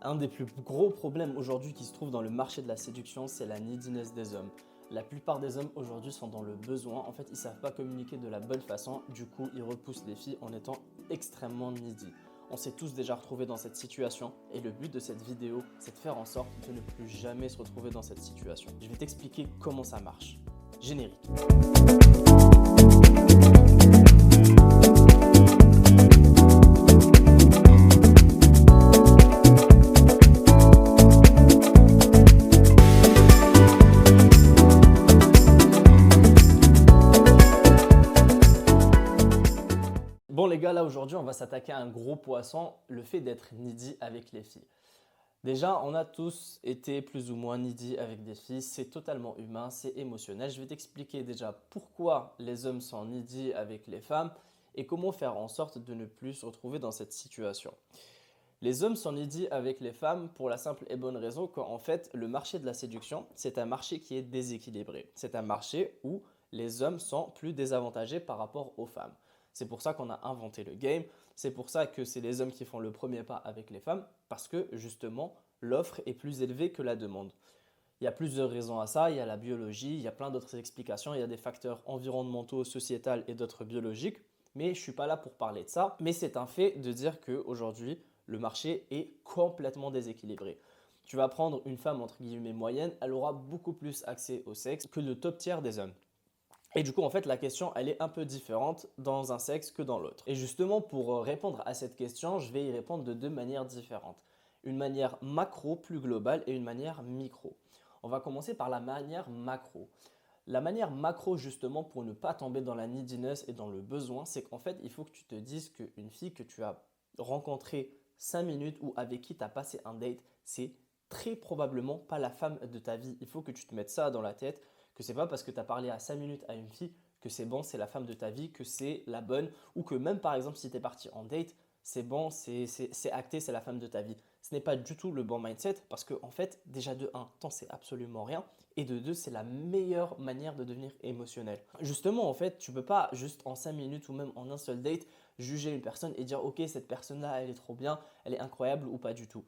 Un des plus gros problèmes aujourd'hui qui se trouve dans le marché de la séduction, c'est la neediness des hommes. La plupart des hommes aujourd'hui sont dans le besoin. En fait, ils ne savent pas communiquer de la bonne façon. Du coup, ils repoussent les filles en étant extrêmement needy. On s'est tous déjà retrouvés dans cette situation et le but de cette vidéo, c'est de faire en sorte de ne plus jamais se retrouver dans cette situation. Je vais t'expliquer comment ça marche. Générique. Bon les gars, là aujourd'hui on va s'attaquer à un gros poisson, le fait d'être needy avec les filles. Déjà, on a tous été plus ou moins needy avec des filles, c'est totalement humain, c'est émotionnel. Je vais t'expliquer déjà pourquoi les hommes sont needy avec les femmes et comment faire en sorte de ne plus se retrouver dans cette situation. Les hommes sont needy avec les femmes pour la simple et bonne raison qu'en fait, le marché de la séduction, c'est un marché qui est déséquilibré. C'est un marché où les hommes sont plus désavantagés par rapport aux femmes. C'est pour ça qu'on a inventé le game. C'est pour ça que c'est les hommes qui font le premier pas avec les femmes parce que justement, l'offre est plus élevée que la demande. Il y a plusieurs raisons à ça. Il y a la biologie, il y a plein d'autres explications. Il y a des facteurs environnementaux, sociétals et d'autres biologiques. Mais je ne suis pas là pour parler de ça. Mais c'est un fait de dire qu'aujourd'hui, le marché est complètement déséquilibré. Tu vas prendre une femme entre guillemets moyenne, elle aura beaucoup plus accès au sexe que le top tiers des hommes. Et du coup, en fait, la question, elle est un peu différente dans un sexe que dans l'autre. Et justement, pour répondre à cette question, je vais y répondre de deux manières différentes. Une manière macro, plus globale, et une manière micro. On va commencer par la manière macro. La manière macro, justement, pour ne pas tomber dans la neediness et dans le besoin, c'est qu'en fait, il faut que tu te dises qu'une fille que tu as rencontrée 5 minutes ou avec qui tu as passé un date, c'est très probablement pas la femme de ta vie. Il faut que tu te mettes ça dans la tête, que c'est pas parce que tu as parlé à 5 minutes à une fille que c'est bon, c'est la femme de ta vie, que c'est la bonne, ou que même par exemple si tu es parti en date, c'est bon, c'est acté, c'est la femme de ta vie. Ce n'est pas du tout le bon mindset parce que en fait, déjà de 1, t'en sais absolument rien et de 2, c'est la meilleure manière de devenir émotionnel. Justement, en fait, tu peux pas juste en 5 minutes ou même en un seul date juger une personne et dire ok, cette personne-là, elle est trop bien, elle est incroyable ou pas du tout.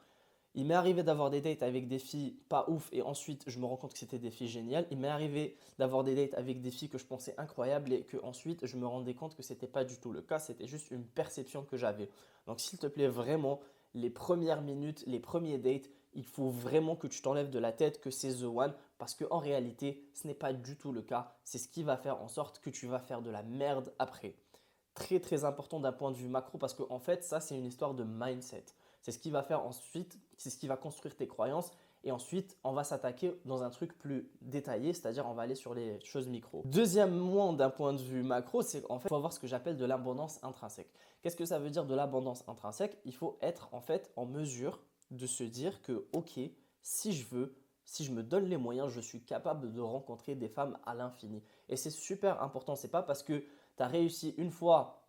Il m'est arrivé d'avoir des dates avec des filles pas ouf et ensuite je me rends compte que c'était des filles géniales. Il m'est arrivé d'avoir des dates avec des filles que je pensais incroyables et que ensuite je me rendais compte que c'était pas du tout le cas, c'était juste une perception que j'avais. Donc s'il te plaît vraiment, les premières minutes, les premiers dates, il faut vraiment que tu t'enlèves de la tête que c'est the one parce qu'en réalité ce n'est pas du tout le cas. C'est ce qui va faire en sorte que tu vas faire de la merde après. Très très important d'un point de vue macro parce qu'en fait ça c'est une histoire de mindset. C'est ce qui va faire ensuite, c'est ce qui va construire tes croyances et ensuite on va s'attaquer dans un truc plus détaillé, c'est-à-dire on va aller sur les choses micro. Deuxièmement, d'un point de vue macro, c'est qu'en fait il faut avoir ce que j'appelle de l'abondance intrinsèque. Qu'est-ce que ça veut dire de l'abondance intrinsèque? Il faut être en fait en mesure de se dire que ok, si je veux, si je me donne les moyens, je suis capable de rencontrer des femmes à l'infini. Et c'est super important, c'est pas parce que tu as réussi une fois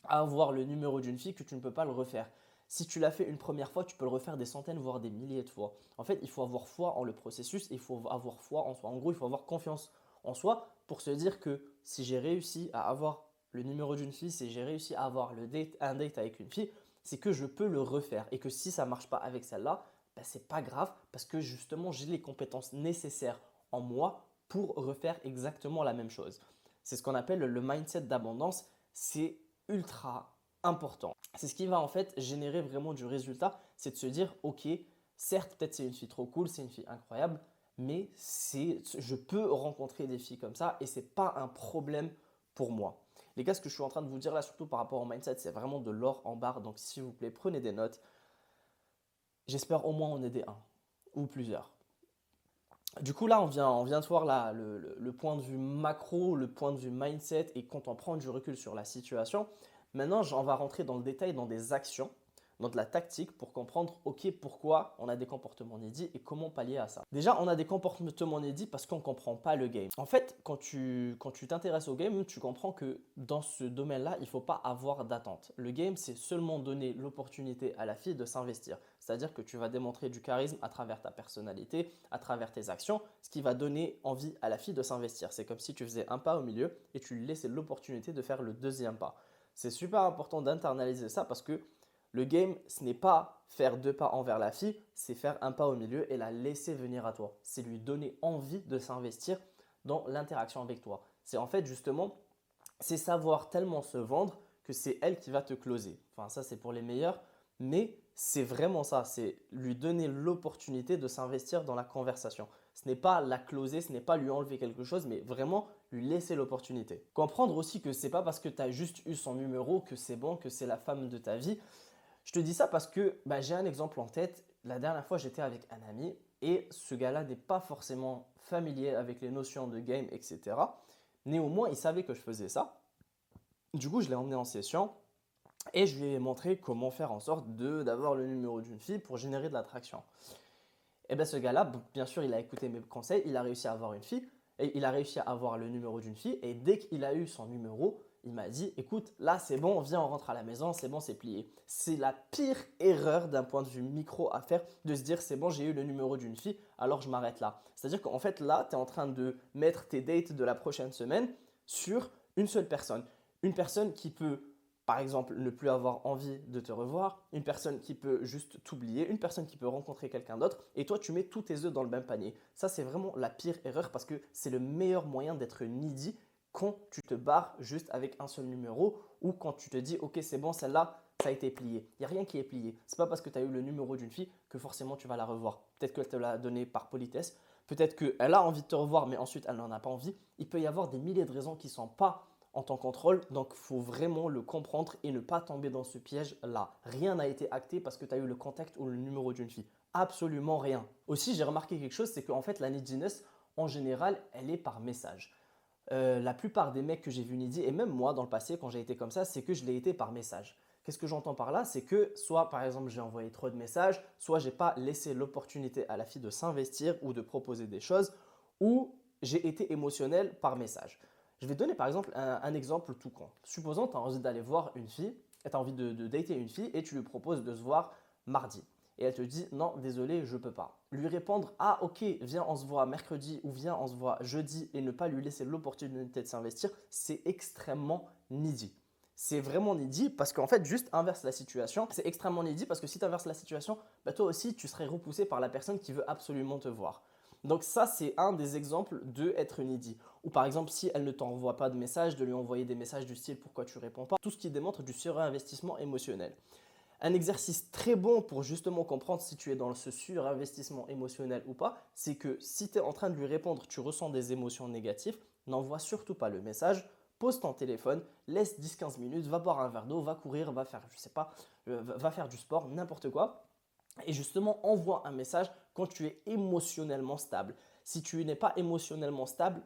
à avoir le numéro d'une fille que tu ne peux pas le refaire. Si tu l'as fait une première fois, tu peux le refaire des centaines, voire des milliers de fois. En fait, il faut avoir foi en le processus et il faut avoir foi en soi. En gros, il faut avoir confiance en soi pour se dire que si j'ai réussi à avoir le numéro d'une fille, si j'ai réussi à avoir un date avec une fille, c'est que je peux le refaire et que si ça ne marche pas avec celle-là, ben, ce n'est pas grave parce que justement, j'ai les compétences nécessaires en moi pour refaire exactement la même chose. C'est ce qu'on appelle le mindset d'abondance. C'est ultra important. C'est ce qui va en fait générer vraiment du résultat, c'est de se dire ok, certes peut-être c'est une fille trop cool, c'est une fille incroyable, mais je peux rencontrer des filles comme ça et c'est pas un problème pour moi. Les gars, ce que je suis en train de vous dire là, surtout par rapport au mindset, c'est vraiment de l'or en barre. Donc s'il vous plaît, prenez des notes. J'espère au moins en aider un ou plusieurs. Du coup, là, on vient de voir là, le point de vue macro, le point de vue mindset et quand on prend du recul sur la situation. Maintenant, on va rentrer dans le détail, dans des actions, dans de la tactique pour comprendre ok, pourquoi on a des comportements needy et comment pallier à ça. Déjà, on a des comportements needy parce qu'on ne comprend pas le game. En fait, quand tu t'intéresses au game, tu comprends que dans ce domaine-là, il ne faut pas avoir d'attente. Le game, c'est seulement donner l'opportunité à la fille de s'investir. C'est-à-dire que tu vas démontrer du charisme à travers ta personnalité, à travers tes actions, ce qui va donner envie à la fille de s'investir. C'est comme si tu faisais un pas au milieu et tu lui laissais l'opportunité de faire le deuxième pas. C'est super important d'internaliser ça parce que Le game, ce n'est pas faire 2 pas envers la fille, c'est faire un pas au milieu et la laisser venir à toi. C'est lui donner envie de s'investir dans l'interaction avec toi. C'est en fait justement, c'est savoir tellement se vendre que c'est elle qui va te closer. Enfin, ça, c'est pour les meilleurs, mais c'est vraiment ça. C'est lui donner l'opportunité de s'investir dans la conversation. Ce n'est pas la closer, ce n'est pas lui enlever quelque chose, mais vraiment lui laisser l'opportunité. Comprendre aussi que c'est pas parce que tu as juste eu son numéro que c'est bon, que c'est la femme de ta vie. Je te dis ça parce que j'ai un exemple en tête. La dernière fois, j'étais avec un ami et ce gars-là n'est pas forcément familier avec les notions de game, etc. Néanmoins, il savait que je faisais ça. Du coup, je l'ai emmené en session et je lui ai montré comment faire en sorte d'avoir le numéro d'une fille pour générer de l'attraction. Et bien ce gars-là, bien sûr, il a écouté mes conseils, il a réussi à avoir une fille et il a réussi à avoir le numéro d'une fille. Et dès qu'il a eu son numéro, il m'a dit, écoute, là c'est bon, viens, on rentre à la maison, c'est bon, c'est plié. C'est la pire erreur d'un point de vue micro à faire de se dire, c'est bon, j'ai eu le numéro d'une fille, alors je m'arrête là. C'est-à-dire qu'en fait, là, tu es en train de mettre tes dates de la prochaine semaine sur une seule personne. Une personne qui peut, par exemple, ne plus avoir envie de te revoir, une personne qui peut juste t'oublier, une personne qui peut rencontrer quelqu'un d'autre, et toi, tu mets tous tes œufs dans le même panier. Ça, c'est vraiment la pire erreur parce que c'est le meilleur moyen d'être needy quand tu te barres juste avec un seul numéro ou quand tu te dis, ok, c'est bon, celle-là, ça a été plié. Il n'y a rien qui est plié. Ce n'est pas parce que tu as eu le numéro d'une fille que forcément tu vas la revoir. Peut-être qu'elle te l'a donné par politesse, peut-être qu'elle a envie de te revoir, mais ensuite elle n'en a pas envie. Il peut y avoir des milliers de raisons qui ne sont pas en ton contrôle. Donc, il faut vraiment le comprendre et ne pas tomber dans ce piège-là. Rien n'a été acté parce que tu as eu le contact ou le numéro d'une fille. Absolument rien. Aussi, j'ai remarqué quelque chose, c'est qu'en fait, la neediness, en général, elle est par message. La plupart des mecs que j'ai vu needy, et même moi dans le passé, quand j'ai été comme ça, c'est que je l'ai été par message. Qu'est-ce que j'entends par là? C'est que soit par exemple j'ai envoyé trop de messages, soit j'ai pas laissé l'opportunité à la fille de s'investir ou de proposer des choses, ou j'ai été émotionnel par message. Je vais te donner par exemple un exemple tout con. Supposons que tu as envie d'aller voir une fille, tu as envie de dater une fille et tu lui proposes de se voir mardi. Et elle te dit non, désolé, je ne peux pas. Lui répondre ah ok, viens on se voit mercredi ou viens on se voit jeudi et ne pas lui laisser l'opportunité de s'investir, c'est extrêmement needy. C'est vraiment needy parce qu'en fait, juste inverse la situation. C'est extrêmement needy parce que si tu inverses la situation, toi aussi, tu serais repoussé par la personne qui veut absolument te voir. Donc ça, c'est un des exemples de être needy. Ou par exemple, si elle ne t'envoie pas de message, de lui envoyer des messages du style pourquoi tu réponds pas, tout ce qui démontre du surinvestissement émotionnel. Un exercice très bon pour justement comprendre si tu es dans ce surinvestissement émotionnel ou pas, c'est que si tu es en train de lui répondre, tu ressens des émotions négatives, n'envoie surtout pas le message, pose ton téléphone, laisse 10-15 minutes, va boire un verre d'eau, va courir, va faire, je sais pas, va faire du sport, n'importe quoi. Et justement, envoie un message quand tu es émotionnellement stable. Si tu n'es pas émotionnellement stable,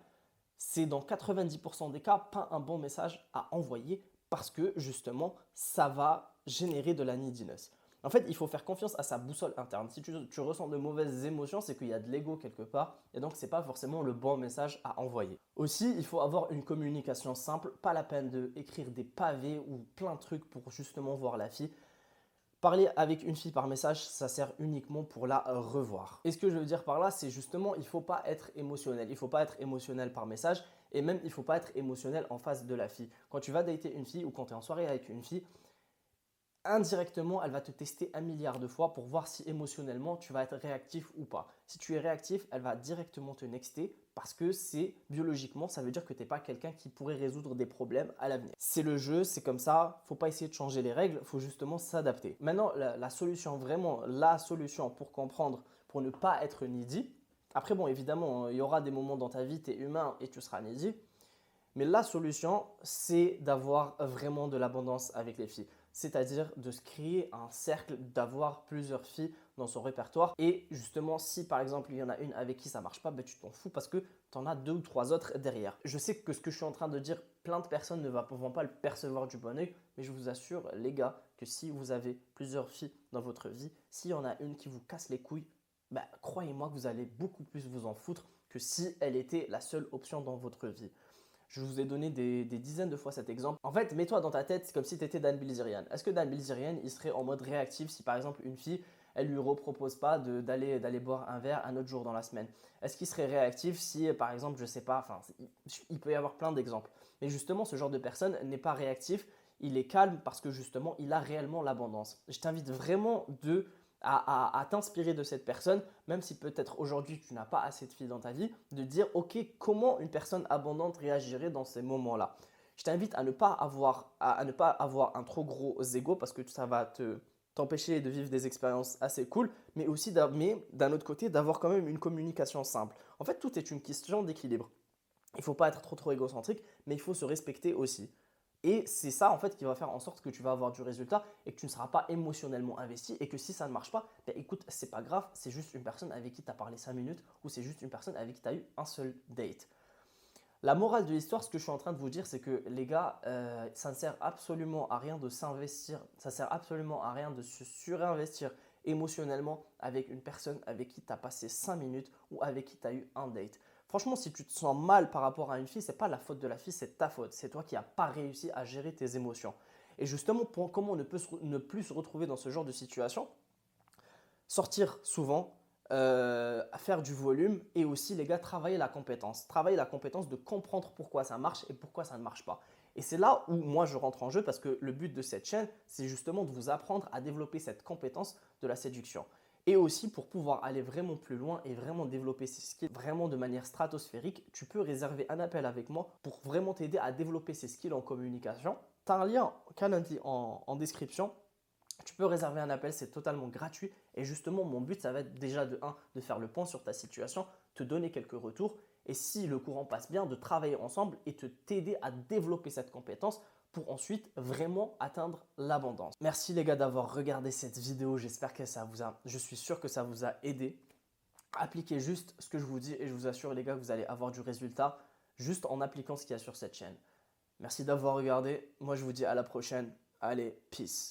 c'est dans 90% des cas pas un bon message à envoyer parce que justement, ça va générer de la neediness. En fait, il faut faire confiance à sa boussole interne. Si tu ressens de mauvaises émotions, c'est qu'il y a de l'ego quelque part et donc ce n'est pas forcément le bon message à envoyer. Aussi, il faut avoir une communication simple, pas la peine d'écrire des pavés ou plein de trucs pour justement voir la fille. Parler avec une fille par message, ça sert uniquement pour la revoir. Et ce que je veux dire par là, c'est justement, il ne faut pas être émotionnel. Il ne faut pas être émotionnel par message et même il ne faut pas être émotionnel en face de la fille. Quand tu vas dater une fille ou quand tu es en soirée avec une fille, indirectement, elle va te tester 1 milliard de fois pour voir si émotionnellement tu vas être réactif ou pas. Si tu es réactif, elle va directement te nexter parce que c'est biologiquement, ça veut dire que tu n'es pas quelqu'un qui pourrait résoudre des problèmes à l'avenir. C'est le jeu, c'est comme ça, faut pas essayer de changer les règles, faut justement s'adapter. Maintenant, la solution, vraiment la solution pour comprendre, pour ne pas être needy, après bon, évidemment, il y aura des moments dans ta vie, tu es humain et tu seras needy, mais la solution, c'est d'avoir vraiment de l'abondance avec les filles. C'est-à-dire de se créer un cercle, d'avoir plusieurs filles dans son répertoire. Et justement, si par exemple il y en a une avec qui ça ne marche pas, tu t'en fous parce que tu en as 2 ou 3 autres derrière. Je sais que ce que je suis en train de dire, plein de personnes ne vont pas le percevoir du bon oeil, mais je vous assure, les gars, que si vous avez plusieurs filles dans votre vie, s'il y en a une qui vous casse les couilles, croyez-moi que vous allez beaucoup plus vous en foutre que si elle était la seule option dans votre vie. Je vous ai donné des dizaines de fois cet exemple. En fait, mets-toi dans ta tête comme si tu étais Dan Bilzerian. Est-ce que Dan Bilzerian, il serait en mode réactif si par exemple une fille, elle lui repropose pas d'aller boire un verre un autre jour dans la semaine? Est-ce qu'il serait réactif si par exemple, je sais pas, enfin, il peut y avoir plein d'exemples. Mais justement, ce genre de personne n'est pas réactif. il est calme parce que justement, il a réellement l'abondance. Je t'invite vraiment à t'inspirer de cette personne, même si peut-être aujourd'hui tu n'as pas assez de filles dans ta vie, de dire ok, comment une personne abondante réagirait dans ces moments-là. Je t'invite à ne pas avoir un trop gros ego parce que ça va t'empêcher de vivre des expériences assez cool, mais aussi d'un autre côté d'avoir quand même une communication simple. En fait, tout est une question d'équilibre. Il ne faut pas être trop égocentrique, mais il faut se respecter aussi. Et c'est ça en fait qui va faire en sorte que tu vas avoir du résultat et que tu ne seras pas émotionnellement investi et que si ça ne marche pas, ben écoute, c'est pas grave, c'est juste une personne avec qui tu as parlé 5 minutes ou c'est juste une personne avec qui tu as eu un seul date. La morale de l'histoire, ce que je suis en train de vous dire, c'est que les gars, ça ne sert absolument à rien de s'investir, ça ne sert absolument à rien de se surinvestir émotionnellement avec une personne avec qui tu as passé 5 minutes ou avec qui tu as eu un date. Franchement, si tu te sens mal par rapport à une fille, ce n'est pas la faute de la fille, c'est ta faute. C'est toi qui n'as pas réussi à gérer tes émotions. Et justement, comment on ne plus se retrouver dans ce genre de situation, sortir souvent, faire du volume et aussi les gars travailler la compétence. Travailler la compétence de comprendre pourquoi ça marche et pourquoi ça ne marche pas. Et c'est là où moi je rentre en jeu parce que le but de cette chaîne, c'est justement de vous apprendre à développer cette compétence de la séduction. Et aussi pour pouvoir aller vraiment plus loin et vraiment développer ces skills vraiment de manière stratosphérique, tu peux réserver un appel avec moi pour vraiment t'aider à développer ces skills en communication. Tu as un lien Calendly en description. Tu peux réserver un appel, c'est totalement gratuit. Et justement, mon but, ça va être déjà de faire le point sur ta situation, te donner quelques retours. Et si le courant passe bien, de travailler ensemble et t'aider à développer cette compétence pour ensuite vraiment atteindre l'abondance. Merci les gars d'avoir regardé cette vidéo. J'espère que je suis sûr que ça vous a aidé. Appliquez juste ce que je vous dis et je vous assure les gars que vous allez avoir du résultat juste en appliquant ce qu'il y a sur cette chaîne. Merci d'avoir regardé. Moi, je vous dis à la prochaine. Allez, peace.